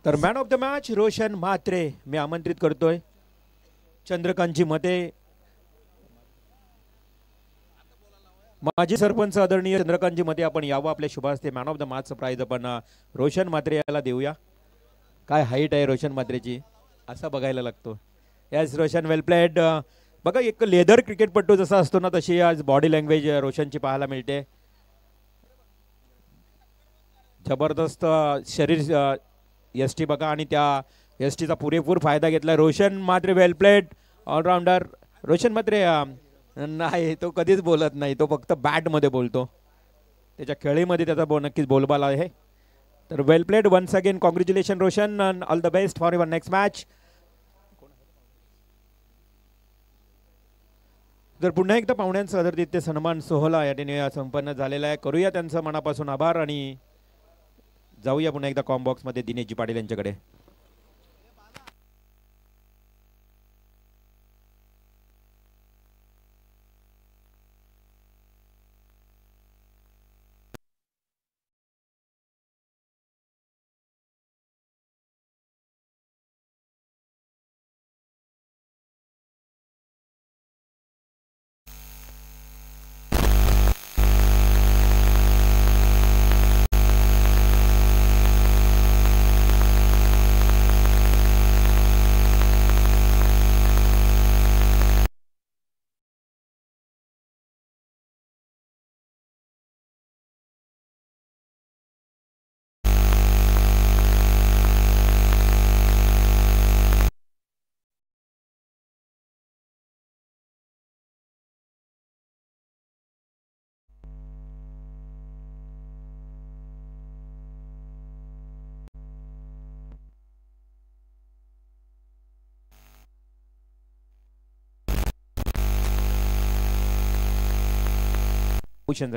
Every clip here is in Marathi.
तर man of the match Roshan Mhatre मी आमंत्रित करतोय. चंद्रकांतजी मते, माजी सरपंच आदरणीय चंद्रकांतजी मते आपण यावं आपल्या शुभास्ते. मॅन ऑफ द मॅचचं प्राइज आपण रोशन म्हात्रे याला देऊया. काय हाईट आहे रोशन म्हात्रेची, असं बघायला लागतो. यस रोशन, वेल प्लेड. बघा एक लेदर क्रिकेटपटू जसा असतो ना तशी आज बॉडी लँग्वेज रोशनची पाहायला मिळते. जबरदस्त शरीर यष्टी बघा आणि त्या यष्टीचा पुरेपूर फायदा घेतला रोशन म्हात्रे. वेल प्लेड ऑलराऊंडर रोशन म्हात्रे. नाही तो कधीच बोलत नाही, तो फक्त बॅटमध्ये बोलतो. त्याच्या खेळीमध्ये त्याचा नक्कीच बोलबाला आहे. तर well played once again. Congratulation Roshan and all the best for your next match. तर पुन्हा एकदा पाहुण्यांचा आदरातिथ्य सन्मान सोहळा या ठिकाणी संपन्न झालेला आहे. करूया त्यांचं मनापासून आभार आणि जाऊया पुन्हा एकदा कॉम्बॉक्समध्ये दिनेशजी पाटील यांच्याकडे.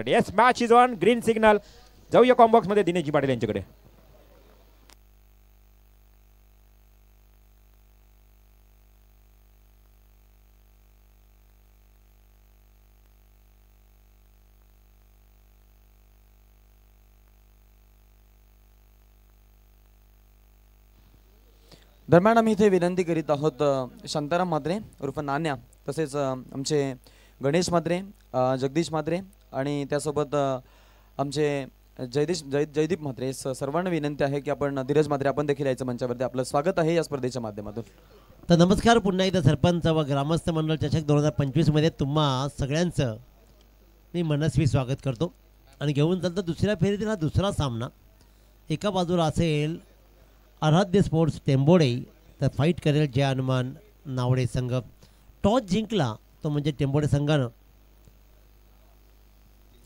Yes match is on. Green signal. जाऊया कॉम्बॉक्स मध्ये दिनेशजी पाटील यांच्याकडे. दरम्यान आम्ही इथे विनंती करीत आहोत शांताराम म्हात्रे उर्फ नान्या, तसेच आमचे गणेश म्हात्रे, जगदीश म्हात्रे आणि त्यासोबत आमचे जयदीप म्हात्रे सर्वांना विनंती आहे की आपण धीरज म्हात्रे आपण देखील यायचं मंचावरती. आपलं स्वागत आहे या स्पर्धेच्या माध्यमातून. तर नमस्कार पुन्हा एकदा सरपंच व ग्रामस्थ मंडळ चषक 2025 मध्ये तुम्हा सगळ्यांचं मी मनस्वी स्वागत करतो. आणि घेऊन चालतं दुसऱ्या फेरीतील हा दुसरा सामना. एका बाजूला असेल आराध्य स्पोर्ट्स टेंबोडे, तर फाईट करेल जय हनुमान नावडे संघ. टॉस जिंकला तो म्हणजे टेंबोडे संघानं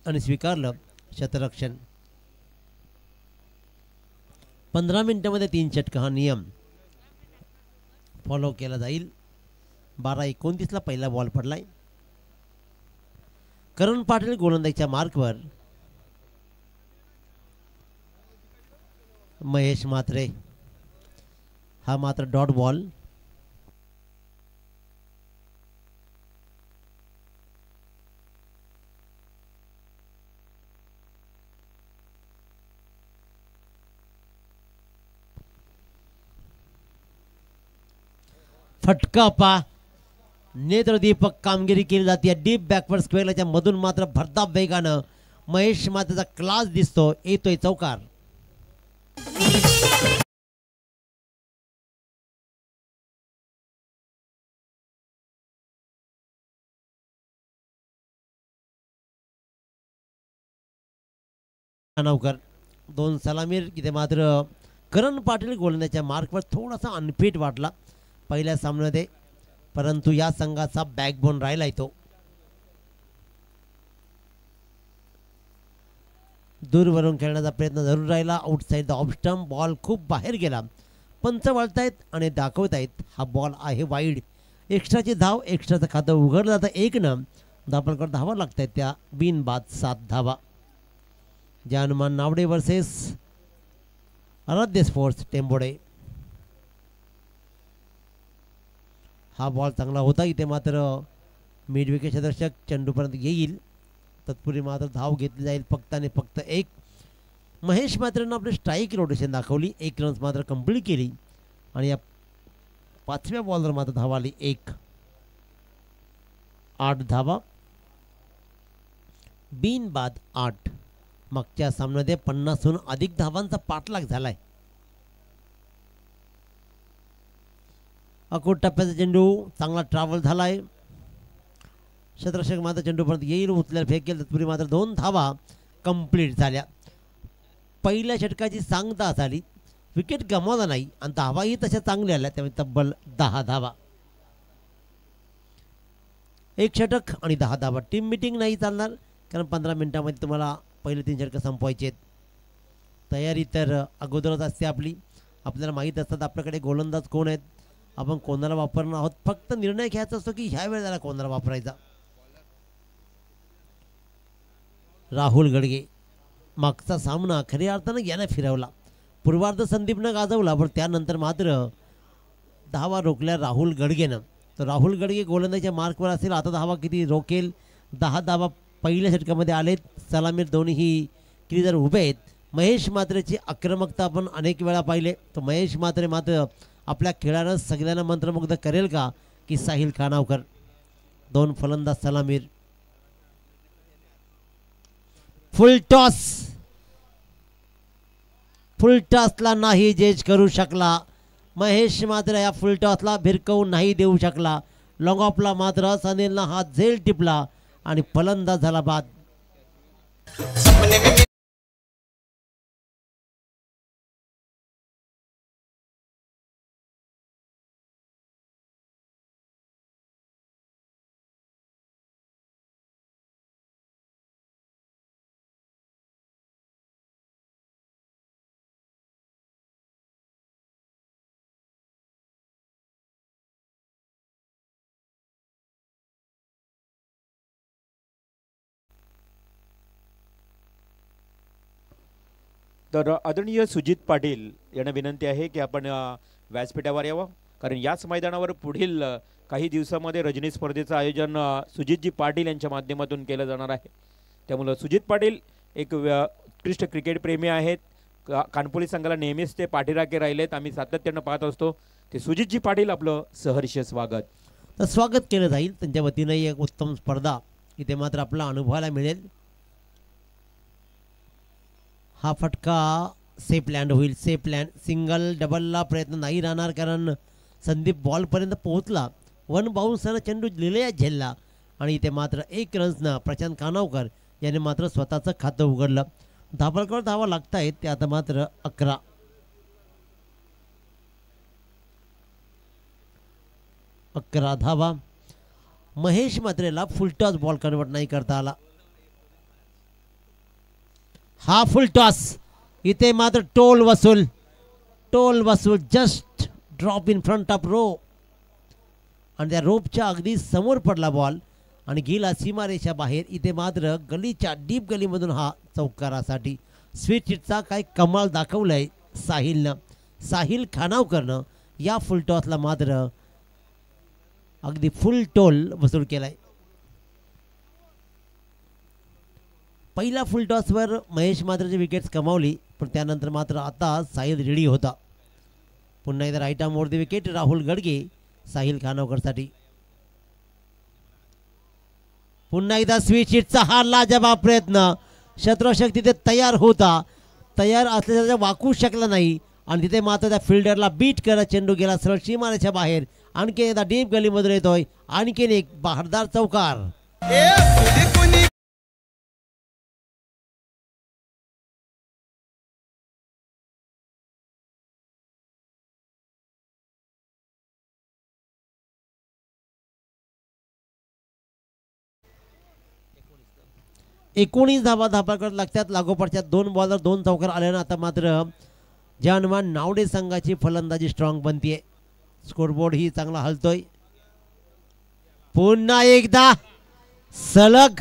आणि स्वीकारलं शतरक्षण. 15 मिनिटांमध्ये 3 षटक हा नियम फॉलो केला जाईल. 12:29 पहिला बॉल पडलाय. करण पाटील गोलंदाजीच्या मार्कवर. महेश म्हात्रे हा मात्र डॉट बॉल. फटका पा नेत्रदीपक कामगिरी केली जाते. डीप बॅकवर्ड स्क्वेअरच्या मधून मात्र भरधाव वेगानं महेश मात्रेचा क्लास दिसतो. येतोय चौकार. नौकर 2 सलामीर. इथे मात्र करण पाटील गोलंदाजीच्या मार्कवर थोडासा अनफिट वाटला पहिल्या सामन्यामध्ये, परंतु या संघाचा बॅकबोन राहिला तो. दूरवरून खेळण्याचा प्रयत्न जरूर राहिला. Outside the off stump. Ball खूप बाहेर गेला. पंच वळतायत आणि दाखवतायत हा बॉल आहे वाईड. एक्स्ट्राची धाव, एक्स्ट्राचं खातं उघडलं जातं 1नं. धावपलकर धावा लागत आहेत त्या बिनबाद 7 धावा. जय हनुमान नावडे वर्सेस आराध्य स्पोर्ट्स टेंबोडे. हा बॉल चांगला होता. इथे मात्र मिड विकेट क्षेत्ररक्षक चेंडूपर्यंत येईल. तत्पूर्वी मात्र धाव घेतली जाईल फक्त आणि फक्त 1. महेश मात्रेनं आपली स्ट्राईक रोटेशन दाखवली, 1 रन्स मात्र कंप्लीट केली आणि या 5व्या बॉलवर मात्र धावा आली 1. 8 धावा, बिनबाद 8. मागच्या सामन्यामध्ये 50हून अधिक धावांचा पाठलाग झालाय. अकोट टप्प्याचा चेंडू चांगला ट्रॅव्हल झालाय. क्षेत्ररक्षक मात्र चेंडूपर्यंत येईल, उचल्याला फेकेल, तत्पूर्वी मात्र 2 धावा कंप्लीट झाल्या. पहिल्या षटकाची सांगता झाली, विकेट गमावला नाही आणि धावाही तशा चांगल्या आल्या, त्यामुळे तब्बल 10 धावा. 1 षटक आणि 10 धावा. टीम मिटिंग नाही चालणार, कारण 15 मिनिटांमध्ये तुम्हाला पहिले 3 षटकं संपवायचे आहेत. तयारी तर अगोदरच असते आपली. आपल्याला माहीत असतात आपल्याकडे गोलंदाज कोण आहेत, आपण कोणाला वापरणार आहोत. फक्त निर्णय घ्यायचा असतो की ह्या वेळेला कोणाला वापरायचा. राहुल गडगे मागचा सामना खऱ्या अर्थानं यानं फिरवला. पूर्वार्ध संदीपनं गाजवला, पण त्यानंतर मात्र धावा रोखल्या राहुल गडगेनं. तर राहुल गडगे गोलंदाजीच्या मार्कवर असेल. आता धावा किती रोखेल? 10 धावा पहिल्या षटकामध्ये आलेत. सलामीर दोन्ही क्रीजर उभे आहेत. महेश मात्रेची आक्रमकता आपण अनेक वेळा पाहिले. तर महेश मात्र आपल्या खेळानं सगळ्यांना मंत्रमुग्ध करेल का की साहिल खानावकर? 2 फलंदाज सलामीर. फुल टॉसला नाही जेज करू शकला महेश. मात्र या फुल टॉसला भिरकवून नाही देऊ शकला. लॉंग ऑफला मात्र सनीलला हा झेल टिपला आणि फलंदाज झाला बाद. तर आदरणीय सुजित पाटील यांना विनंती आहे की आपण व्यासपीठावर यावं, कारण याच मैदानावर पुढील काही दिवसामध्ये रजनी स्पर्धेचं आयोजन सुजितजी पाटील यांच्या माध्यमातून केलं जाणार आहे. त्यामुळं सुजित पाटील एक उत्कृष्ट क्रिकेट प्रेमी आहेत. कानपुली संघाला नेहमीच ते पाठीराखे राहिलेत. आम्ही सातत्यानं पाहत असतो. ते सुजितजी पाटील आपलं सहर्ष स्वागत. तर स्वागत केलं जाईल त्यांच्या वतीनं. एक उत्तम स्पर्धा इथे मात्र आपला अनुभवायला मिळेल. हा फटका सेफ लँड होईल. Safe land. सिंगल डबलला प्रयत्न नाही राहणार, कारण संदीप बॉलपर्यंत पोहोचला. 1 बाउन्सनं चेंडू लिलया झेलला आणि इथे मात्र 1 रन्सनं प्रशांत खानावकर याने मात्र स्वतःचं खातं उघडलं. धाबळकर धावा लागत आहेत, ते आता मात्र 11. धावा. महेश मात्रेला फुलटॉस बॉल कन्वर्ट नाही करता आला. हा फुलटॉस. इथे मात्र टोल वसूल just drop in front of row आणि त्या रोपच्या अगदी समोर पडला बॉल आणि गेला सीमारेषा बाहेर. इथे मात्र गलीच्या डीप गलीमधून हा चौकारासाठी. स्वीट हिटचा काय कमाल दाखवलाय साहिलनं. साहिल खानावकरनं या फुलटॉसला मात्र अगदी फुल टोल वसूल केलाय. पहिला फुलटॉसवर महेश मात्रची विकेट्स कमावली, पण त्यानंतर मात्र आता साहिल रेडी होता. पुन्हा एकदा right arm over the wicket Rahul Gadge Sahil खानावकरसाठी. पुन्हा एकदा स्वीट शीटचा हा लाजवाब प्रयत्न. शत्रुशक तिथे तयार होता. तयार असल्याचा वाकू शकला नाही आणि तिथे मात्र त्या फिल्डरला बीट करत चेंडू गेला सरळ सीमारेषा बाहेर. आणखीन एकदा डीप गलीमधून येतोय. आणखीन एक बहारदार चौकार. 19 धावा धापाकडे लागतात. लागोपाठच्या 2 बॉलर 2 चौकार आल्यानं आता मात्र जानमान नावडे संघाची फलंदाजी स्ट्रॉंग बनतीये. स्कोरबोर्ड ही चांगला हलतोय. पुन्हा एकदा सलग.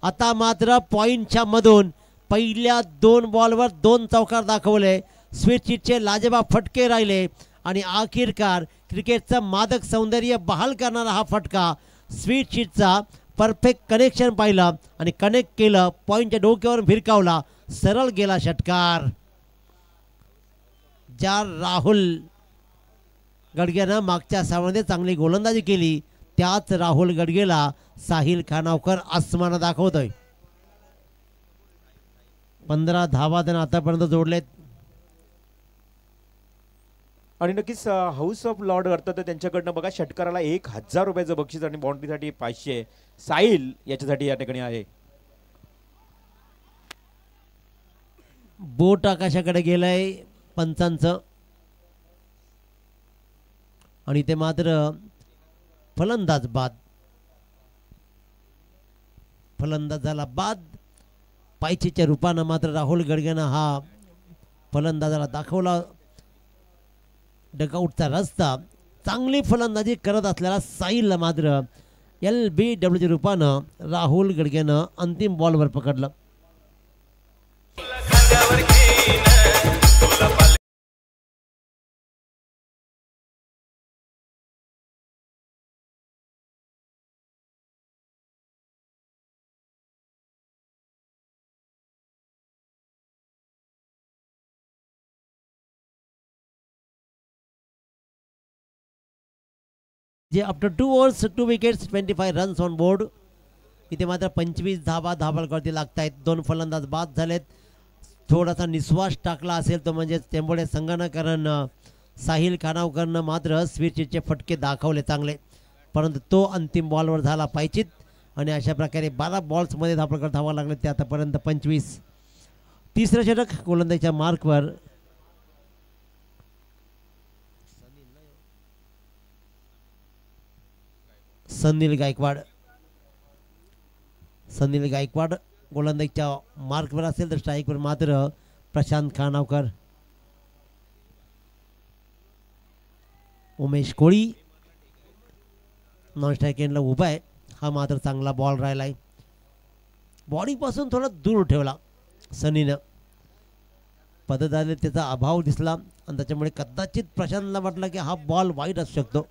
आता मात्र पॉइंटच्या मधून पहिल्या 2 बॉलवर 2 चौकार दाखवले. स्वीट शीटचे लाजवाब फटके राहिले आणि आखिरकार क्रिकेटचं मादक सौंदर्य बहाल करणारा हा फटका. स्वीट शीटचा परफेक्ट कनेक्शन पाहिलं आणि कनेक्ट केलं. पॉईंटच्या डोक्यावरून भिरकावला. सरळ गेला षटकार. ज्या राहुल गडगेनं मागच्या सामन्यामध्ये चांगली गोलंदाजी केली त्याच राहुल गडगेला साहिल खानावकर आसमान दाखवतोय. 15 धावा त्यानं आतापर्यंत जोडलेत. आणि नक्कीच हाऊस ऑफ लॉर्ड करतात तर त्यांच्याकडनं बघा षटकाराला 1000 रुपयाचं बक्षीस आणि बाउंड्रीसाठी 500 साहिल याच्यासाठी या ठिकाणी आहे. बोट आकाशाकडे गेलंय पंचांचं आणि ते मात्र फलंदाज बाद. फलंदाजाला बाद. पायचीच्या रूपानं मात्र राहुल गडगेनं हा फलंदाजाला दाखवला डगआउटचा रस्ता. चांगली फलंदाजी करत असलेला साहिलला मात्र LBWच्या रूपानं राहुल गडगेनं अंतिम बॉलवर पकडलं. जे after 2 overs 2 wickets 25 runs on board. इथे मात्र 25 धावा धावलकरती लागत आहेत. 2 फलंदाज बाद झालेत. थोडासा निश्वास टाकला असेल तो म्हणजे टेंबोडे संघानं, कारण साहिल खानावकरनं मात्र स्विचचे फटके दाखवले चांगले, परंतु तो अंतिम बॉलवर झाला पायचित आणि अशा प्रकारे 12 बॉल्समध्ये धावलकर धावा लागले ते आतापर्यंत 25. तिसरं षटक गोलंदाजीच्या मार्कवर. सनील गायकवाड गोलंदाजीच्या मार्कवर असेल तर स्ट्राईकवर मात्र प्रशांत खानावकर. उमेश कोळी नॉन स्ट्राईक एंडला उभा आहे. हा मात्र चांगला बॉल राहिलाय. बॉडीपासून थोडा दूर ठेवला सनीनं. पदधारीत त्याचा अभाव दिसला आणि त्याच्यामुळे कदाचित प्रशांतला वाटलं की हा बॉल वाईट असू शकतो.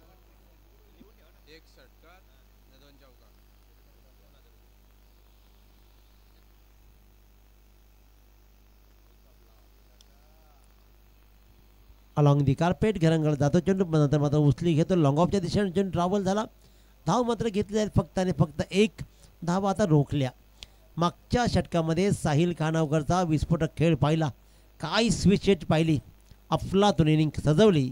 अलॉंग दी कार्पेट घरंगळ जातो चेंडू, नंतर मात्र उचली घेतो. लॉंग ऑफच्या दिशेने चेंडू ट्रॅव्हल झाला. धाव मात्र घेतली जाईल फक्त आणि फक्त 1 धावा आता रोखल्या. मागच्या षटकामध्ये साहिल खानावकरचा विस्फोटक खेळ पाहिला. काय स्विच पाहिली, अफलातून इनिंग सजवली,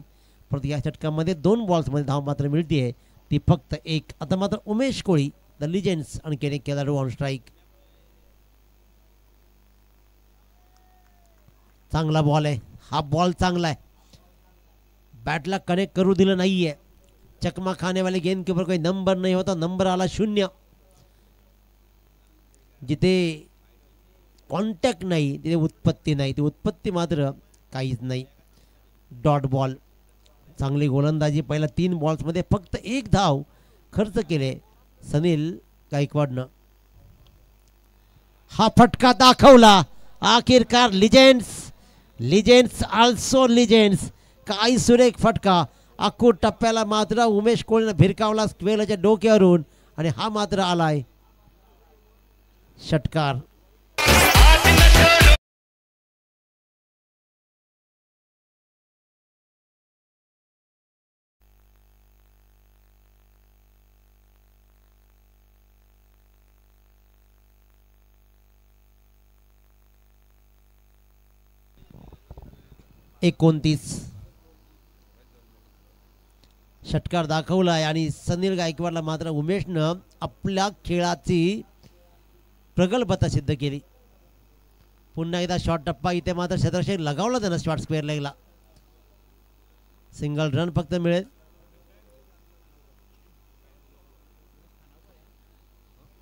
परंतु या षटकामध्ये 2 बॉल्समध्ये धाव मात्र मिळते ती फक्त 1. आता मात्र उमेश कोळी द लिजेंड्स आणखी एक खेळाडू ऑन स्ट्राईक. चांगला बॉल आहे हा. बॉल चांगला आहे. बॅटला कनेक्ट करू दिलं नाहीये. चकमा खाने वाले गेंद के ऊपर कोई नंबर नहीं होता. नंबर आला 0. जिथे कॉन्टॅक्ट नाही तिथे उत्पत्ती नाही. ती उत्पत्ती मात्र काहीच नाही. Dot ball. चांगली गोलंदाजी. पहिल्या 3 बॉल्समध्ये फक्त 1 धाव खर्च केले सनील गायकवाडनं. हा फटका दाखवला आखिरकार. Legends also legends. काय सुरेख फटका. अकूट टप्प्याला मात्र उमेश कोळीनं भिरकावला स्क्वेअरच्या डोक्यावरून आणि हा मात्र आलाय षटकार. षटकार दाखवलाय आणि सनील गायकवाडला मात्र उमेशनं आपल्या खेळाची प्रगल्भता सिद्ध केली. पुन्हा एकदा शॉर्ट टप्पा. इथे मात्र क्षेत्ररक्षक लगावला त्यानं शॉर्ट स्क्वेअर लेगला. सिंगल रन फक्त मिळेल.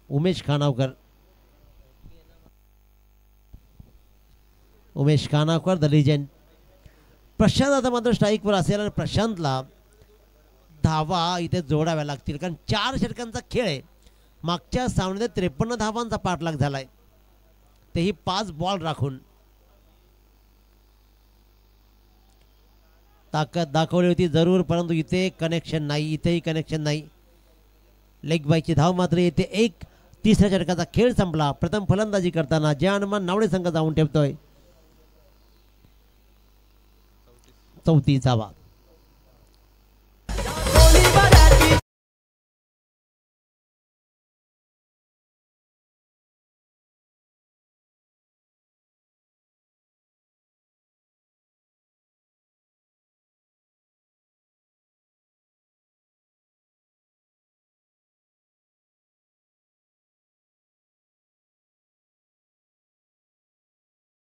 Umesh Khanavkar the legend. प्रशांत आता मात्र स्ट्राईकवर असेल आणि प्रशांतला धावा इथे जोडाव्या लागतील, कारण 4 षटकांचा खेळ आहे. मागच्या सामन्यात 53 धावांचा पाठलाग झालाय, तेही 5 बॉल राखून. ताकद दाखवली होती जरूर, परंतु इथे कनेक्शन नाही. इथेही कनेक्शन नाही. लेग बायची धाव मात्र येते 1. तिसऱ्या षटकाचा खेळ संपला. प्रथम फलंदाजी करताना जय हनुमान नावडे संघ जाऊन ठेवतोय 34 धावा.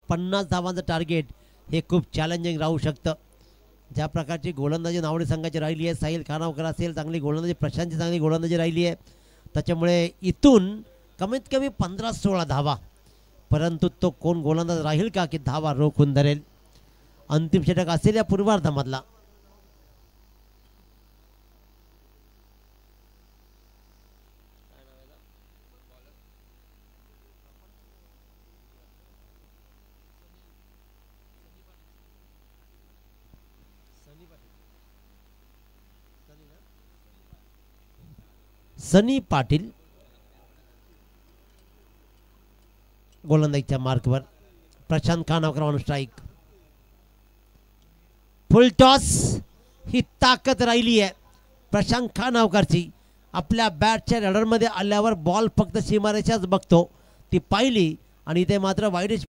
पन्नास धावांचं टार्गेट हे खूप चॅलेंजिंग राहू शकतं. ज्या प्रकारची गोलंदाजी नावडे संघाची राहिली आहे, साहिल खानावकर असेल चांगली गोलंदाजी, प्रशांतची चांगली गोलंदाजी राहिली आहे, त्याच्यामुळे इथून कमीत कमी 15-16 धावा. परंतु तो कोण गोलंदाज राहील का की धावा रोखून धरेल. अंतिम षटक असेल या पूर्वार्धामधला. सनी पाटील गोलंदाजीच्या मार्कवर. Prashant Khanavkar on strike. Full toss. ही ताकद राहिली आहे प्रशांत खानावकरची. आपल्या बॅटच्या रडरमध्ये आल्यावर बॉल फक्त सीमारेषाच बघतो, ती पाहिली आणि इथे मात्र वाईड.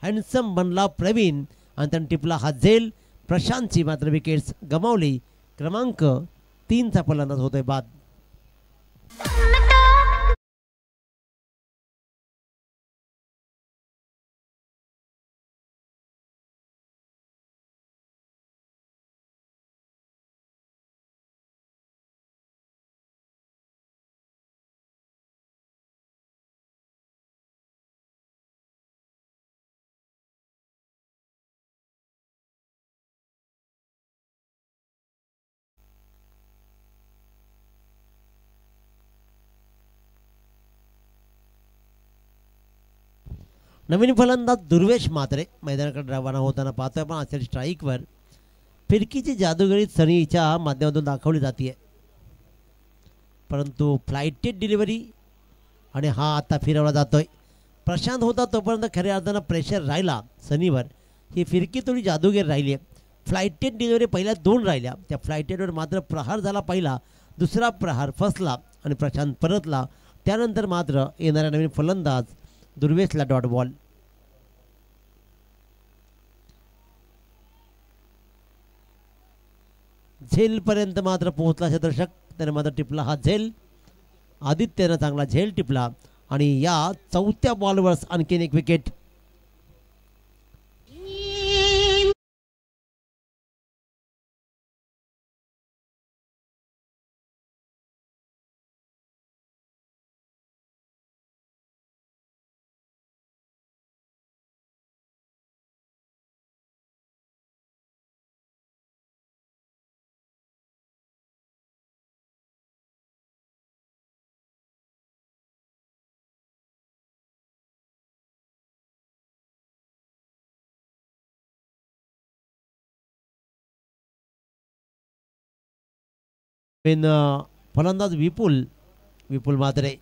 हँडसम बनला प्रवीण आणि त्याने टिपला हा झेल. प्रशांतची मात्र विकेट्स गमावली. क्रमांक 3चा फलंदाज होतोय बाद. नवीन फलंदाज दुर्वेश म्हात्रे मैदानाकडे रवाना होताना पाहतोय पण असेल स्ट्राईकवर. फिरकीची जादूगिरी सनीच्या माध्यमातून दाखवली जाते, परंतु फ्लाइटेड डिलिव्हरी आणि हा आता फिरवला जातोय. प्रशांत होता तोपर्यंत खऱ्या अर्थानं प्रेशर राहिला सनीवर. ही फिरकी थोडी जादूगिरी राहिली आहे. फ्लाइटेड डिलिव्हरी पहिल्या 2 राहिल्या, त्या फ्लाइटेडवर मात्र प्रहार झाला पहिला, दुसरा प्रहार फसला आणि प्रशांत परतला. त्यानंतर मात्र येणाऱ्या नवीन फलंदाज दुर्वेशला डॉट बॉल. झेलपर्यंत मात्र पोहोचला क्षेत्ररक्षक, त्याने मात्र टिपला हा झेल. आदित्यनं चांगला झेल टिपला आणि या 4थ्या बॉलवर आणखीन एक विकेट. फलंदाज विपुल म्हात्रे.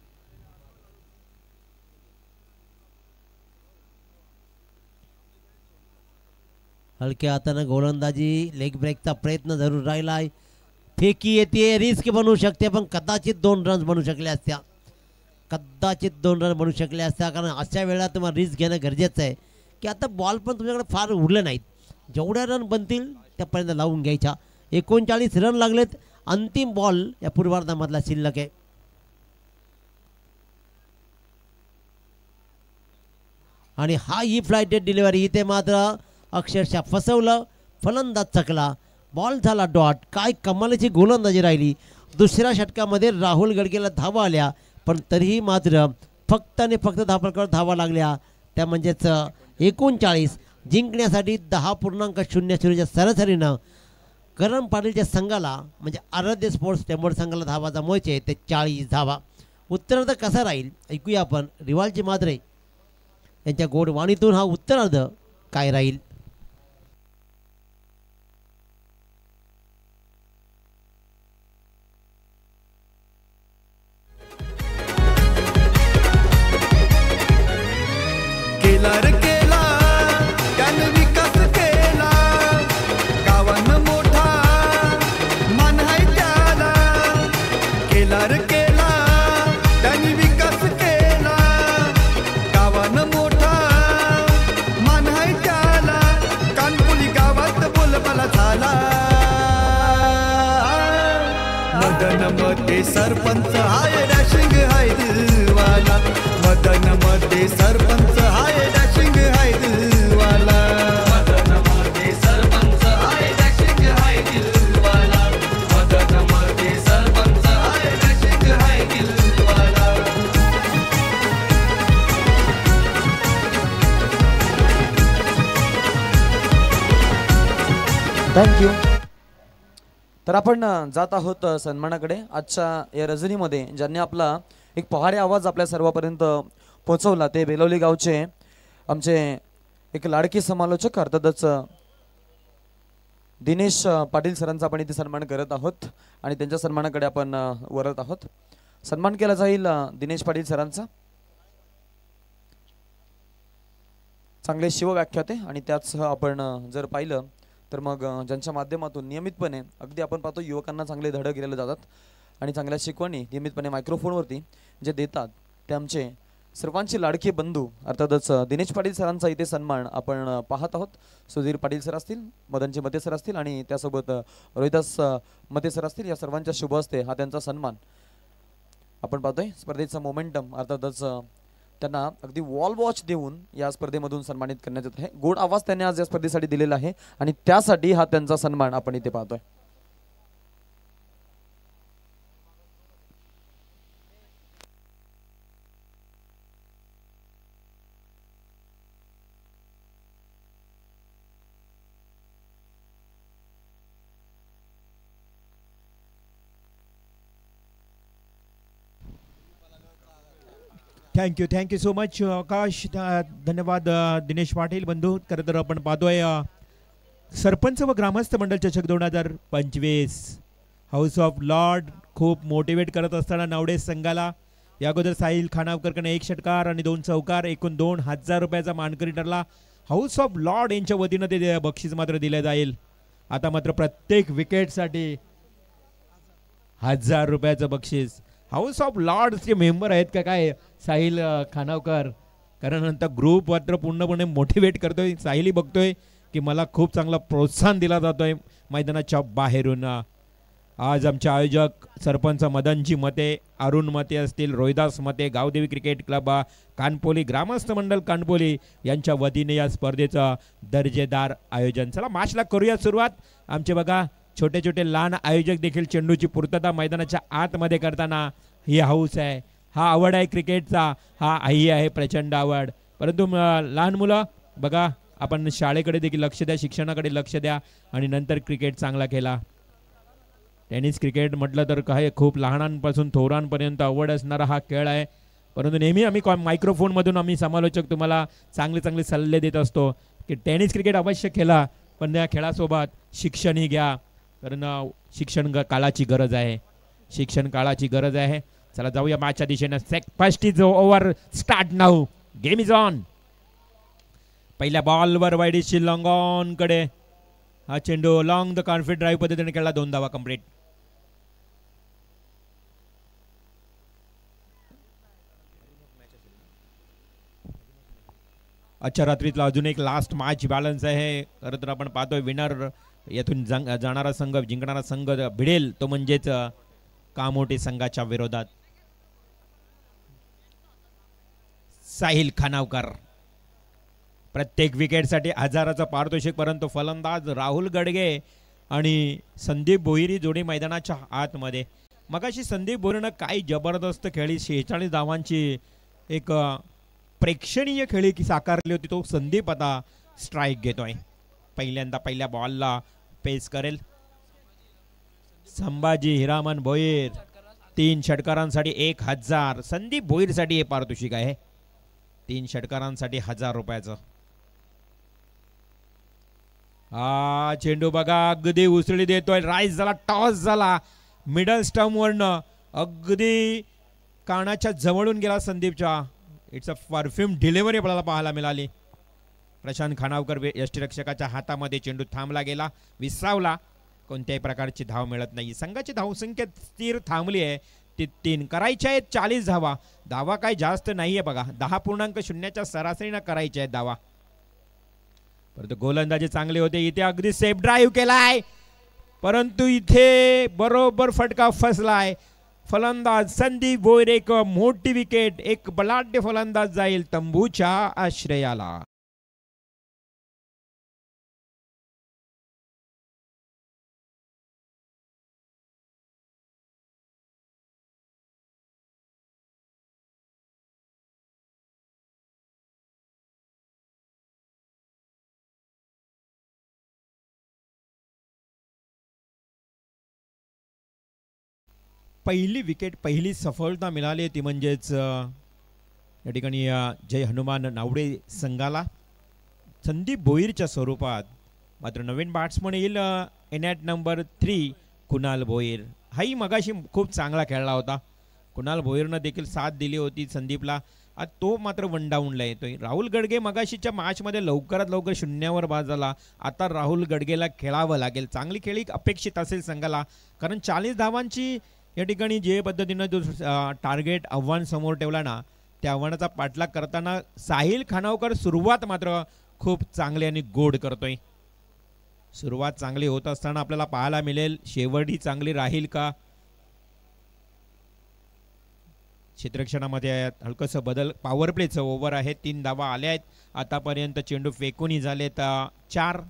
हलक्या हातानं गोलंदाजी, लेग ब्रेकचा प्रयत्न जरूर राहिला आहे. फेकी येते, रिस्क बनवू शकते, पण कदाचित 2 रन्स बनू शकल्या असत्या. कारण अशा वेळेला तुम्हाला रिस्क घेणं गरजेचं आहे. की आता बॉल पण तुमच्याकडे फार उरले नाहीत, जेवढ्या रन बनतील त्यापर्यंत लावून घ्यायच्या. 39 रन लागलेत. अंतिम बॉल या पूर्वार्धामधला शिल्लक आहे. आणि हा ही फ्लाइटेड डिलिव्हरी इथे मात्र अक्षरशः फसवलं. फलंदाज चकला, बॉल झाला डॉट. काय कमालीची गोलंदाजी राहिली. दुसऱ्या षटकामध्ये राहुल गडकेला धावा आल्या, पण तरीही मात्र फक्त आणि फक्त धापडकर धावा लागल्या. त्या म्हणजेच 39 जिंकण्यासाठी 10.00 सरासरीनं करण पाटीलच्या संघाला म्हणजे आराध्य स्पोर्ट्स टेंबोर संघाला धावा जमवायचे ते 40 धावा. उत्तरार्ध कसा राहील ऐकूया आपण. रिवालची मात्रे यांच्या गोड वाणीतून हा उत्तरार्ध काय राहील. केला रे केला त्यानं विकास केला, गावानं मोठा मान हाय त्याला. केला रे केला त्यानं विकास केला, गावानं मोठा मान हाय त्याला. कानपुली गावात बोलबाला झाला. मदन मध्ये सरपंच हाय डॅशिंग हाय दिलवाला. मदन मध्ये सरपंच हाय डॅशिंग हाय दिलवाला. मदन मध्ये सरपंच हाय डॅशिंग हाय दिलवाला. मदन मध्ये सरपंच हाय डॅशिंग हाय दिलवाला. थँक्यू. तर आपण जात आहोत सन्मानाकडे. आजच्या या रजनीमध्ये ज्यांनी आपला एक पहाडी आवाज आपल्या सर्वांपर्यंत पोहोचवला ते बेलवली गावचे आमचे एक लाडके समालोचक अर्थातच दिनेश पाटील सरांचा आपण इथे सन्मान करत आहोत आणि त्यांच्या सन्मानाकडे आपण वरत आहोत. सन्मान केला जाईल दिनेश पाटील सरांचा. चांगले शिवव्याख्याते आणि त्याचसह आपण जर पाहिलं तर मग ज्यांच्या माध्यमातून नियमितपणे अगदी आपण पाहतो युवकांना चांगले धडक दिलेले जातात आणि चांगल्या शिकवणी नियमितपणे मायक्रोफोनवरती जे देतात ते आमचे सर्वांचे लाडके बंधू अर्थातच दिनेश पाटील सरांचा इथे सन्मान आपण पाहत आहोत. सुधीर पाटील सर असतील, मदनजी मते सर असतील आणि त्यासोबत रोहिदास मते सर असतील. या सर्वांच्या शुभ हस्ते हा त्यांचा सन्मान आपण पाहतोय. स्पर्धेचा मोमेंटम अर्थातच त्यांना अगदी वॉल वॉच देऊन या स्पर्धेमधून सन्मानित करण्यात येत आहे. गोड आवाज त्यांनी आज या स्पर्धेसाठी दिलेला आहे आणि त्यासाठी हा त्यांचा सन्मान आपण इथे पाहतोय. थँक्यू सो मच आकाश. धन्यवाद दिनेश पाटील बंधू. खरं तर आपण पाहतोय सरपंच व ग्रामस्थ मंडळ चषक 2025 हाऊस ऑफ लॉर्ड खूप मोटिवेट करत असताना नवडे संघाला या अगोदर साहिल खानावकरकडे 1 षटकार आणि 2 चौकार एकूण 2000 रुपयाचा मानकरी ठरला. हाऊस ऑफ लॉर्ड यांच्या वतीनं ते बक्षीस मात्र दिले जाईल. आता मात्र प्रत्येक विकेटसाठी 1000 रुपयाचं बक्षीस. हाऊस ऑफ लॉर्ड्सचे मेंबर आहेत का काय साहिल खानावकर, कारण नंतर ग्रुप मात्र पूर्णपणे मोटिवेट करतोय. साहिलही बघतोय की मला खूप चांगला प्रोत्साहन दिला जातोय मैदानाच्या बाहेरून. आज आमचे आयोजक सरपंच मदनजी मते, अरुण मते असतील, रोहिदास मते, गावदेवी क्रिकेट क्लब कानपोली, ग्रामस्थ मंडळ कानपोली यांच्या वतीने या स्पर्धेचं दर्जेदार आयोजन. चला मॅचला करूया सुरुवात. आमचे बघा छोटे छोटे लहान आयोजक देखील चेंडूची पूर्तता मैदानाच्या आतमध्ये करताना ही हाऊस आहे, हा आवड आहे क्रिकेटचा, हा आई आहे प्रचंड आवड. परंतु लहान मुलं बघा आपण शाळेकडे देखील लक्ष द्या, शिक्षणाकडे लक्ष द्या आणि नंतर क्रिकेट चांगला खेळा. टेनिस क्रिकेट म्हटलं तर काय खूप लहानांपासून थोरांपर्यंत आवड असणारा हा खेळ आहे. परंतु नेहमी आम्ही मायक्रोफोनमधून आम्ही समालोचक तुम्हाला चांगले चांगले सल्ले देत असतो की टेनिस क्रिकेट अवश्य खेळा, पण त्या खेळासोबत शिक्षणही घ्या, कारण शिक्षण काळाची गरज आहे, शिक्षण काळाची गरज आहे. चला जाऊया मॅचच्या दिशेने. First is over start now, game is on. पहिल्या बॉलवर वाईडीशी लॉंग ऑन कडे हा चेंडू लॉंग द कॉन्फिडंट ड्राईव्ह पद्धतीने खेळला, 2 धावा कंप्लीट. आजच्या रात्रीतला अजून एक लास्ट मॅच बॅलन्स आहे. खरं तर आपण पाहतोय विनर यातून जाणारा संघ, जिंकणारा संघ भिडेल तो म्हणजेच कामोटे संघाच्या विरोधात. साहिल खानावकर प्रत्येक विकेटसाठी हजाराचा पारितोषिक, परंतु फलंदाज राहुल गडगे आणि संदीप भोईर जोडी मैदानाच्या आतमध्ये. मगाशी संदीप भोईरनं काय जबरदस्त खेळी, 46 धावांची एक प्रेक्षणीय खेळी की साकारली होती. तो संदीप आता स्ट्राईक घेतोय. पहिल्यांदा पहिल्या बॉलला पेस करेल संभाजी हिरामन भोईर. 3 षटकारांसाठी 1000. संदीप भोईरसाठी हे पारितोषिक आहे 3 षटकारांसाठी 1000 रुपयाचं. हा चेंडू बघा अगदी उसळी देतोय. राईस झाला, टॉस झाला मिडल स्टंप वरनं, अगदी कानाच्या जवळून गेला संदीपच्या. इट्स अ परफ्यूम डिलिव्हरी आपल्याला पाहायला मिळाली. प्रशांत खानावकर यष्टीरक्षकाच्या हातामध्ये चेंडू थांबला गेला, विसावला. कोणत्याही प्रकारची धाव मिळत नाही. संघाची धावसंख्या स्थिर थांबली आहे ती 3. करायच्या आहेत 40 धावा. धावा काही जास्त नाहीये बघा, 10.0च्या सरासरीनं करायच्या आहेत धावा. परंतु गोलंदाजी चांगले होते. इथे अगदी सेफ ड्राईव्ह केलाय, परंतु इथे बरोबर फटका फसलाय. फलंदाज संदीप भोईर, एक मोठी विकेट, एक बलाढ्य फलंदाज जाईल तंबूच्या आश्रयाला. पहिली विकेट, पहिली सफलता मिळाली ती म्हणजेच या ठिकाणी जय हनुमान नावडे संघाला संदीप भोईरच्या स्वरूपात. मात्र नवीन बॅट्समन येईल एनॅट नंबर 3 कुणाल भोईर. हाही मगाशी खूप चांगला खेळला होता. कुणाल भोईरनं देखील साथ दिली होती संदीपला. आज तो मात्र वन डाऊनला येतोय. राहुल गडगे मगाशीच्या मॅचमध्ये लवकरात लवकर 0वर बाद झाला. आता राहुल गडगेला खेळावं लागेल. चांगली खेळी अपेक्षित असेल संघाला, कारण 40 धावांची या ठिकाणी जे पद्धतीनं जो टार्गेट आव्हान समोर ठेवला ना, त्या आव्हानाचा पाठलाग करताना साहिल खानावकर सुरुवात मात्र खूप चांगली आणि गोड करतोय. सुरुवात चांगली होत असताना आपल्याला पाहायला मिळेल शेवट ही चांगली राहील का. क्षेत्ररक्षणामध्ये हलकसं बदल. पॉवर प्लेचं ओव्हर आहे. 3 धावा आल्या आहेत आतापर्यंत. चेंडू फेकूनही झालेत 4.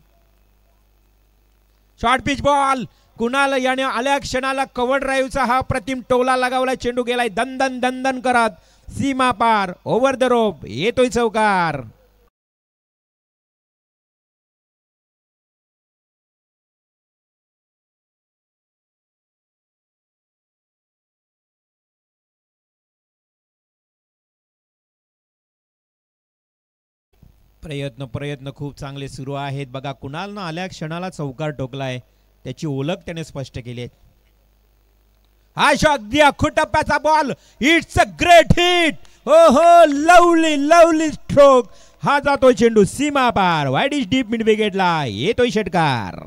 Short pitch ball. कुणाल याने आल्या क्षणाला कव्हर ड्राईव्हचा हा प्रतिम टोला लगावला. चेंडू गेलाय दंदन दंदन करत सीमा पार, ओव्हर द रोप, येतोय चौकार. प्रयत्न खूप चांगले सुरू आहेत बघा. कुणालनं आल्या क्षणाला चौकार ठोकलाय, त्याची ओळख त्याने स्पष्ट केली आहे. हा अगदी अखुटप्प्याचा ball. It's a great hit. हो हो, लवली लवली स्ट्रोक. हा जातोय चेंडू सीमा पार, वाईड इज डीप मिड विकेटला, येतोय षटकार.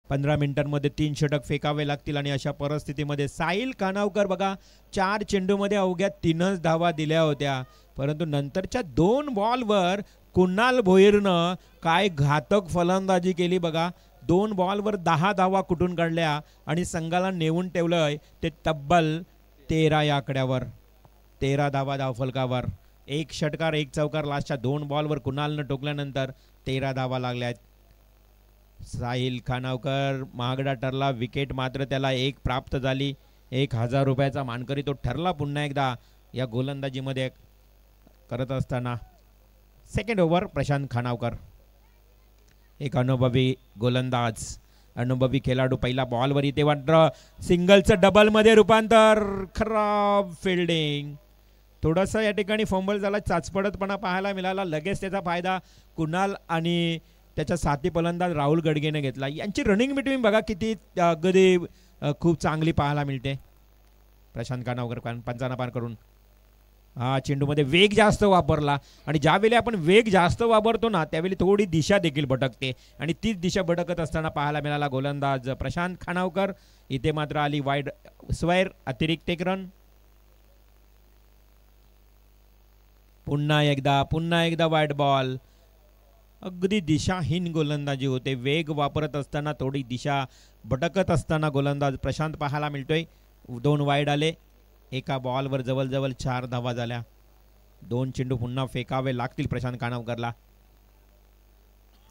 पंधरा मिनिटांमध्ये 3 षटक फेकावे लागतील आणि अशा परिस्थितीमध्ये साहिल खानावकर बघा 4 चेंडूमध्ये अवघ्या 3च धावा दिल्या होत्या, परंतु नंतरच्या 2 बॉलवर कुणाल भोईरनं काय घातक फलंदाजी केली बघा. 2 बॉलवर 10 धावा कुठून काढल्या आणि संघाला नेऊन ठेवलंय ते तब्बल 13 या आकड्यावर. 13 धावा धावफलकावर. 1 षटकार 1 चौकार लास्टच्या 2 बॉलवर कुणालनं टोकल्यानंतर 13 धावा लागल्यात. साहिल खानावकर महागडा ठरला. विकेट मात्र त्याला 1 प्राप्त झाली. 1000 रुपयाचा मानकरी तो ठरला पुन्हा एकदा या गोलंदाजीमध्ये करत असताना. सेकंड ओव्हर प्रशांत खानावकर, एक अनुभवी गोलंदाज, अनुभवी खेळाडू. पहिला बॉलवर इथे वाटतं सिंगलचं डबलमध्ये रूपांतर. खराब फिल्डिंग. थोडंसं या ठिकाणी फंबल झाला, चाचपडतपणा पाहायला मिळाला. लगेच त्याचा फायदा कुणाल आणि त्याच्या साथी फलंदाज राहुल गडगेने घेतला. यांची रनिंग बिटवीन बघा किती अगदी खूप चांगली पाहायला मिळते. प्रशांत खानावकर पंचांना पार करून हा चेंडूमध्ये वेग जास्त वापरला आणि ज्यावेळी आपण वेग जास्त वापरतो ना त्यावेळी थोडी दिशा देखील भटकते आणि तीच दिशा भटकत असताना पाहायला मिळाला गोलंदाज प्रशांत खानावकर. इथे मात्र आली वाईड स्क्वेअर अतिरिक्त एक रन. पुन्हा एकदा वाईड बॉल. अगदी दिशाहीन गोलंदाजी होते. वेग वापरत असताना थोडी दिशा भटकत असताना गोलंदाज प्रशांत पाहायला मिळतोय. 2 वाईड आले. एका बॉलवर जवळजवळ 4 धावा झाल्या. 2 चेंडू पुन्हा फेकावे लागतील प्रशांत खानावकरला.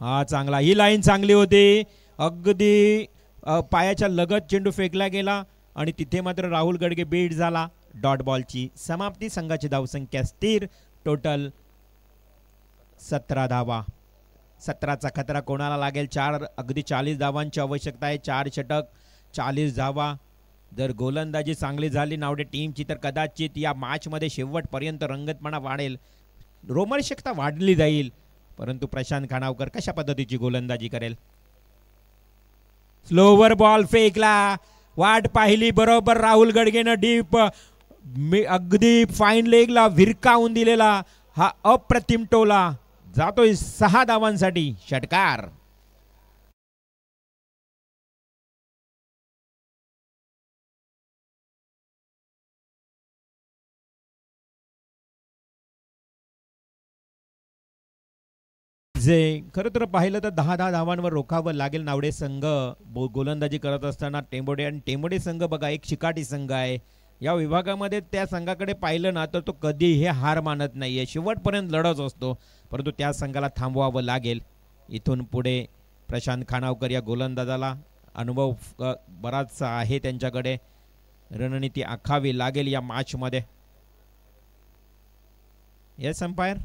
हा चांगला, ही लाईन चांगली होती. अगदी पायाच्या लगत चेंडू फेकला गेला आणि तिथे मात्र राहुल गडगे बीट झाला. डॉट बॉलची समाप्ती. संघाची धावसंख्या स्थिर. टोटल 17 धावा. 17चा खतरा कोणाला लागेल? 4 अगदी 40 धावांची आवश्यकता आहे. 4 षटक 40 धावा. जर गोलंदाजी चांगली झाली नावडे टीमची तर कदाचित या मॅचमध्ये शेवटपर्यंत रंगतपणा वाढेल, रोमहर्षकता वाढली जाईल. परंतु प्रशांत खानावकर कशा पद्धतीची गोलंदाजी करेल? स्लोवर बॉल फेकला. वाट पाहिली बरोबर राहुल गडगेनं डीप अगदी फाईन लेगला विरकावून दिलेला हा अप्रतिम टोला जातोय 6 धावांसाठी. षटकार. खरं तर पाहिलं तर 10 धावांवर रोखावं लागेल नावडे संघ गोलंदाजी करत असताना. टेंबोडे संघ बघा एक चिकाटी संघ आहे. या विभागामध्ये त्या संघाकडे पाहिलं ना तर तो कधी हे हार मानत नाहीये, शेवटपर्यंत लढत असतो. परंतु त्या संघाला थांबवावं लागेल. इथून पुढे प्रशांत खानावकर या गोलंदाजाला अनुभव बराचसा आहे त्यांच्याकडे. रणनीती आखावी लागेल या मॅचमध्ये. Yes umpire.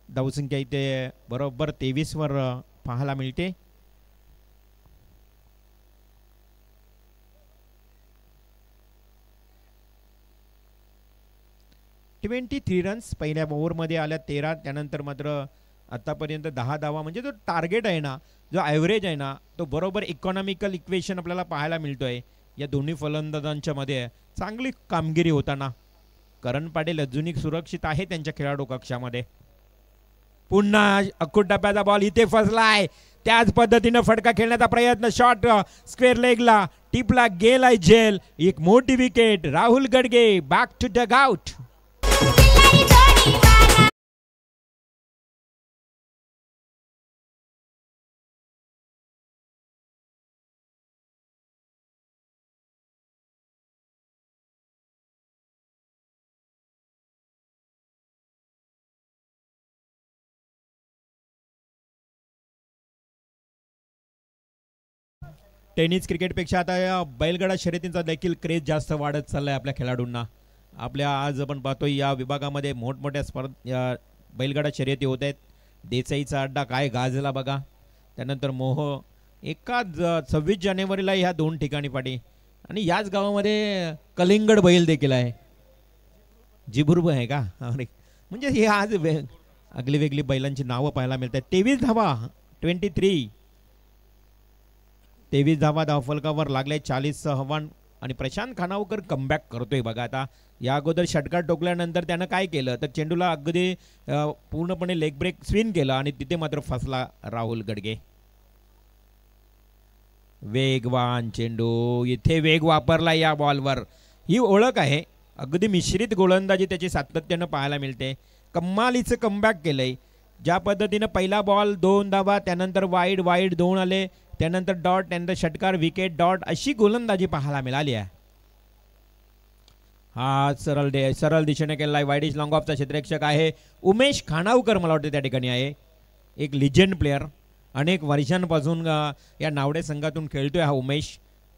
धावसंख्या इथे बरोबर 23 वर पाहायला मिळते. (23 रन्स पहिल्या ओव्हरमध्ये आल्या 13. त्यानंतर मात्र आतापर्यंत 10 धावा म्हणजे जो टार्गेट आहे ना, जो ॲव्हरेज आहे ना, तो बरोबर इकॉनॉमिकल इक्वेशन आपल्याला पाहायला मिळतोय. या दोन्ही फलंदाजांच्या मध्ये चांगली कामगिरी होताना. करण पाटील अजूनही सुरक्षित आहे त्यांच्या खेळाडू कक्षामध्ये. पुन्हा अक्कूट टप्प्याचा बॉल इथे फसलाय. त्याच पद्धतीनं फटका खेळण्याचा प्रयत्न. शॉट स्क्वेअर लेगला टिपला गेलाय झेल. एक मोठी wicket. Rahul Gadge back to dugout. Tennis क्रिकेटपेक्षा आता या बैलगाडा शर्यतींचा देखील क्रेज जास्त वाढत चाललाय आपल्या खेळाडूंना. आपल्या आज आपण पाहतोय या विभागामध्ये मोठमोठ्या बैलगाडा शर्यती होत आहेत. देसाईचा अड्डा काय गाजला बघा. त्यानंतर मोह एका 26 जानेवारीला ह्या 2 ठिकाणी पाठी. आणि याच गावामध्ये कलिंगड बैल देखील आहे. जिबुर्ब आहे का? अरे म्हणजे हे आज आगली वेगळी बैलांची नावं पाहायला मिळतात. 23 धावा 23 धावा धावफलकावर लागले. 40 आव्हान आणि प्रशांत खानावकर कमबॅक करतोय बघा. आता या अगोदर षटकार टोकल्यानंतर त्यानं काय केलं तर चेंडूला अगदी पूर्णपणे लेग ब्रेक स्विंग केला आणि तिथे मात्र फसला राहुल गडगे. वेगवान चेंडू. इथे वेग वापरला या बॉलवर. ही ओळख आहे. अगदी मिश्रित गोलंदाजी त्याची सातत्यानं पाहायला मिळते. कमालीचं कमबॅक केलंय. ज्या पद्धतीनं पहिला बॉल 2 धावा, त्यानंतर वाईड 2 आले, त्यानंतर डॉट, त्यानंतर षटकार, विकेट, डॉट अशी गोलंदाजी पाहायला मिळाली आहे. हा सरळ दिशेने केलेला आहे. वाईडिश लॉंग ऑफचा क्षेत्ररक्षक आहे उमेश खानावकर. मला वाटतं त्या ठिकाणी आहे. एक लिजेंड प्लेअर. अनेक वर्षांपासून या नावडे संघातून खेळतोय हा उमेश.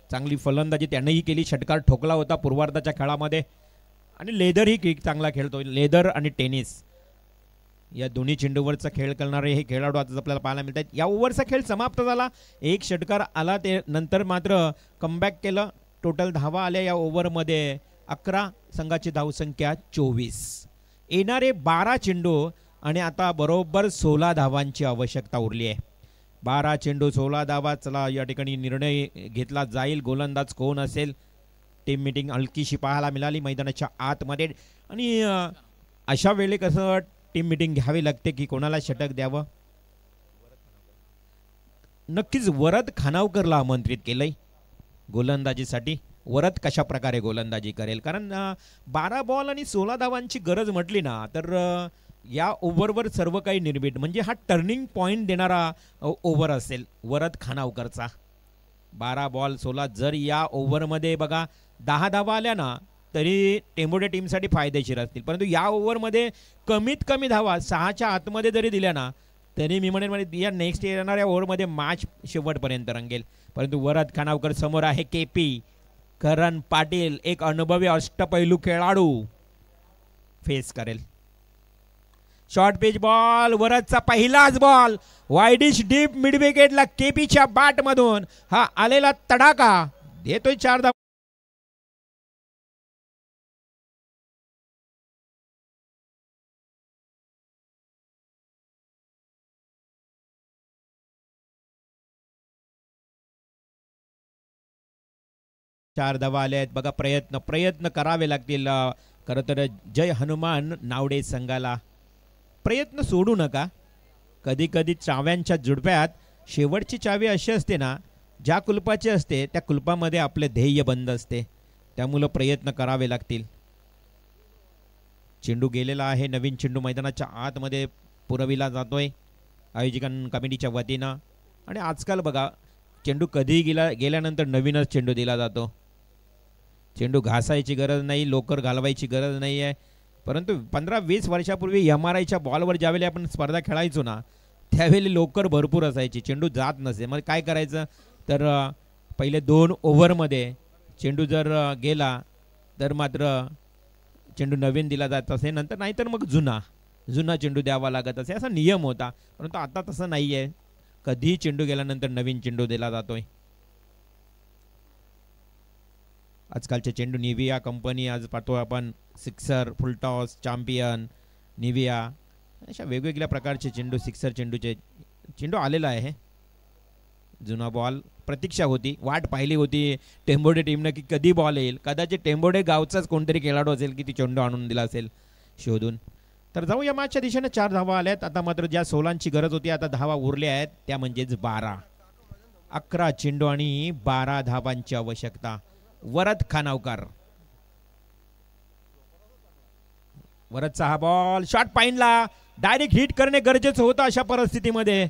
चांगली फलंदाजी त्यानंही केली. षटकार ठोकला होता पूर्वार्धाच्या खेळामध्ये. आणि लेदरही चांगला खेळतोय. लेदर आणि टेनिस या दोन्ही चेंडूवरचा खेळ करणारे हे खेळाडू आज आपल्याला पाहायला मिळतात. या ओव्हरचा खेळ समाप्त झाला. एक षटकार आला, ते नंतर मात्र कमबॅक केलं. टोटल धावा आल्या या ओव्हरमध्ये 11. संघाची धावसंख्या 24. येणारे 12 चेंडू आणि आता बरोबर 16 धावांची आवश्यकता उरली आहे. 12 चेंडू 16 धावा. चला या ठिकाणी निर्णय घेतला जाईल. गोलंदाज कोण असेल? टीम मीटिंग हलकीशी पाहायला मिळाली मैदानाच्या आतमध्ये. आणि अशा वेळी कसं टीम मीटिंग घ्यावी लागते की कोणाला षटक द्यावं. नक्कीच वरद खानावकरला आमंत्रित केलंय गोलंदाजीसाठी. वरद कशा प्रकारे गोलंदाजी करेल, कारण 12 बॉल आणि 16 धावांची गरज म्हटली ना तर या ओव्हरवर सर्व काही निर्भीड, म्हणजे हा टर्निंग पॉइंट देणारा ओव्हर असेल वरद खानावकरचा. 12 बॉल 16. जर या ओव्हरमध्ये बघा 10 धावा आल्या ना तरी टेंबोडे टीमसाठी फायदेशीर असतील, परंतु या ओव्हरमध्ये कमीत कमी धावा 6च्या आतमध्ये जरी दिल्या ना तरी मी म्हणेन म्हणजे या नेक्स्ट येणाऱ्या ओव्हरमध्ये मॅच शेवटपर्यंत रंगेल. परंतु वरद खानावकर समोर आहे केपी. करण पाटील एक अनुभवी अष्टपैलू खेळाडू फेस करेल. शॉर्ट पिच बॉल, वरदचा पहिलाच बॉल वाईडिश डीप मिड विकेटला केपीच्या बॅट मधून हा आलेला तडाखा देतोय 4 धावा. चार धावा आले आहेत बघा. प्रयत्न करावे लागतील. खरं तर जय हनुमान नावडे संघाला प्रयत्न सोडू नका. कधी कधी चाव्यांच्या जुडप्यात शेवटची चावी अशी असते ना, ज्या कुलपाची असते त्या कुलपामध्ये आपले ध्येय बंद असते, त्यामुळे प्रयत्न करावे लागतील. चेंडू गेलेला आहे. नवीन चेंडू मैदानाच्या आतमध्ये पुरविला जातोय आयोजकां कमिटीच्या वतीनं. आणि आजकाल बघा चेंडू कधीही गेल्यानंतर नवीनच चेंडू दिला जातो. चेंडू घासायची गरज नाही, लोकर घालवायची गरज नाही आहे. परंतु 15-20 वर्षापूर्वी MRIच्या बॉलवर ज्यावेळी आपण स्पर्धा खेळायचो ना त्यावेळी लोकर भरपूर असायची, चेंडू जात नसे. मग काय करायचं तर पहिले 2 ओव्हरमध्ये चेंडू जर गेला तर मात्र चेंडू नवीन दिला जात असे, नंतर नाहीतर मग जुना चेंडू द्यावा लागत असे, असा नियम होता. परंतु आता तसं नाही आहे. कधीही चेंडू गेल्यानंतर नवीन चेंडू दिला जातोय. आजकालचे चेंडू निविया कंपनी, आज पाहतो आपण सिक्सर, फुलटॉस, चॅम्पियन, निविया, अशा वेगवेगळ्या प्रकारचे चेंडू, सिक्सर चेंडू आलेला आहे. जुना बॉल प्रतीक्षा होती, वाट पाहिली होती टेंबोडे टीमनं की कधी बॉल येईल. कदाचित टेंबोडे गावचाच कोणतरी खेळाडू असेल की ती चेंडू आणून दिला असेल शोधून. तर जाऊ या मॅचच्या दिशेने. 4 धावा आल्यात. आता मात्र ज्या 16ची गरज होती आता धावा उरल्या आहेत, त्या म्हणजेच 12. 11 चेंडू आणि 12 धावांची आवश्यकता. वरद खानावकर, वरदचा हा बॉल शॉर्ट पाईनला डायरेक्ट हिट करणे गरजेचं होतं अशा परिस्थितीमध्ये,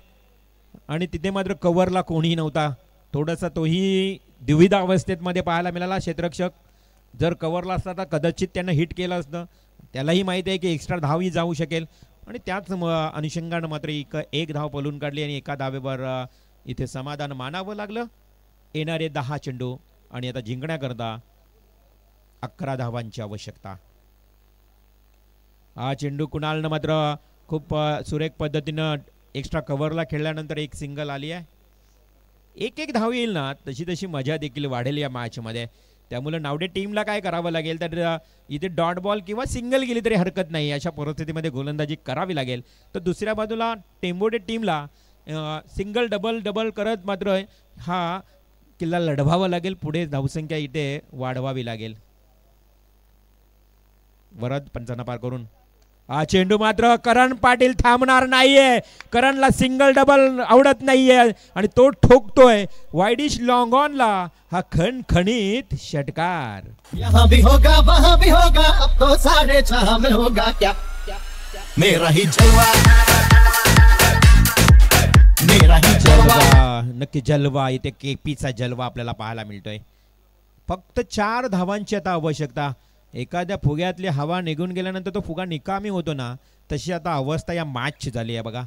आणि तिथे मात्र कव्हरला कोणीही नव्हता. थोडासा तोही द्विधा अवस्थेत मध्ये पाहायला मिळाला क्षेत्ररक्षक. जर कव्हरला असता तर कदाचित त्यानं हिट केलं असतं. त्यालाही माहिती आहे की एक्स्ट्रा धावही जाऊ शकेल, आणि त्याच अनुषंगानं मात्र एक धाव पळून काढली आणि एका धावेवर इथे समाधान मानावं लागलं. येणारे 10 चेंडू आणि आता जिंकण्याकरता 11 धावांची आवश्यकता. हा चेंडू कुणालनं मात्र खूप सुरेख पद्धतीनं एक्स्ट्रा कव्हरला खेळल्यानंतर एक सिंगल आली आहे. एक धाव येईल ना तशी मजा देखील वाढेल या मॅचमध्ये. त्यामुळे नावडे टीमला काय करावं लागेल तर इथे डॉट बॉल किंवा सिंगल गेली तरी हरकत नाही, अशा परिस्थितीमध्ये गोलंदाजी करावी लागेल. तर दुसऱ्या बाजूला टेंबोडे टीमला सिंगल डबल करत मात्र हा किल्ला लढवावा लागेल. पुढे धावसंख्या इथे वाढवावी लागेल. वरद पंचांना पार करून हा चेंडू मात्र करण पाटील थांबणार नाहीये. करणला सिंगल डबल आवडत नाहीये आणि तो ठोकतोय वाईडिश लॉंग ऑनला हा खणखणीत षटकार. यहाँ भी होगा वहाँ भी होगा, अब तो 6:30 में होगा क्या मेरा ही जलवा, मेरा ही जलवा. नक्की जलवा. इथे केपीचा जलवा आपल्याला पाहायला मिळतोय. फक्त 4 धावांची आता आवश्यकता. एखाद्या फुग्यातली हवा निघून गेल्यानंतर तो फुगा निकामी होतो ना, तशी आता अवस्था या मॅचची झाली आहे बघा.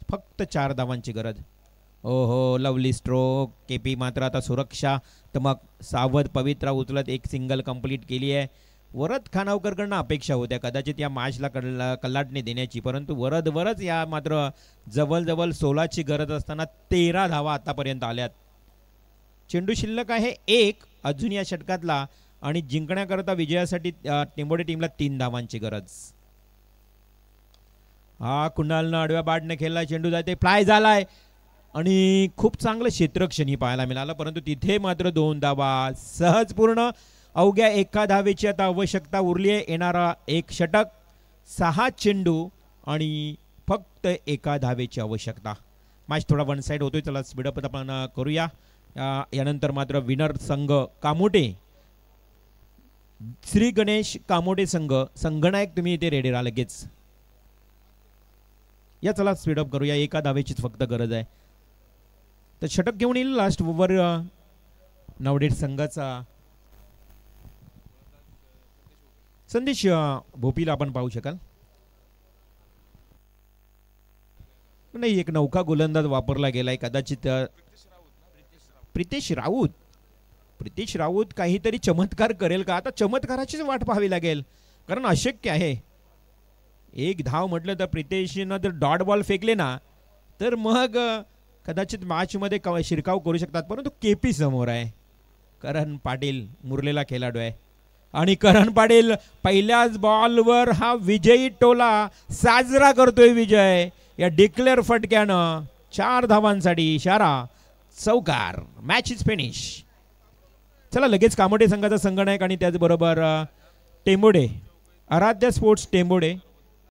फक्त 4 धावांची गरज. ओहो, लवली स्ट्रोक. केपी मात्र आता सुरक्षा मग सावध पवित्रा उचलत एक सिंगल कंप्लीट केली आहे. वरद खानावकरकडनं अपेक्षा होत्या कदाचित या मॅचला कल्लाटणी देण्याची, परंतु वरच या मात्र जवळ 16ची गरज असताना 13 धावा आतापर्यंत आल्यात. चेंडू शिल्लक आहे 1 अजून या षटकातला, आणि जिंकण्याकरता विजयासाठी टेंबोडे टीमला 3 धावांची गरज. हा कुणालनं आडव्या बॅटने खेळला. चेंडू जाते, फ्लाय झालाय. आणि खूप चांगलं क्षेत्रक्षणी पाहायला मिळालं, परंतु तिथे मात्र 2 धावा सहज पूर्ण. अवघ्या 1 धावेची आता आवश्यकता उरली आहे. येणारा 1 षटक, 6 चेंडू आणि फक्त 1 धावेची आवश्यकता. मॅच थोडा वन साईड होतोय. चला स्पीडअप आपण करूया. यानंतर मात्र विनर संघ कामोटे, श्री गणेश कामोटे संघ, संगनायक तुम्ही इथे रेडी राहा लगेच. या चला स्पीडअप करूया. 1 धावेचीच फक्त गरज आहे. तर षटक घेऊन येईल लास्ट ओव्हर नवडेड संघाचा संदेश भोपीला आपण पाहू शकाल. नाही, एक नौका गोलंदाज वापरला गेलाय कदाचित. प्रितेश राऊत काहीतरी चमत्कार करेल का? आता चमत्काराचीच वाट पाहावी लागेल, कारण अशक्य आहे. 1 धाव म्हटलं तर प्रितेशनं जर डॉट बॉल फेकले ना तर मग कदाचित मॅचमध्ये शिरकाव करू शकतात. परंतु केपी समोर आहे. करण पाटील मुरलेला खेळाडू आहे आणि करण पाटील पहिल्याच बॉलवर हा विजयी टोला साजरा करतोय. विजय या डिक्लेअर फटक्यानं 4 धावांसाठी इशारा, चौकार. Match is finish. चला लगेच कामोटे संघाचा संगनायक आणि त्याचबरोबर टेंबोडे, आराध्य स्पोर्ट्स टेंबोडे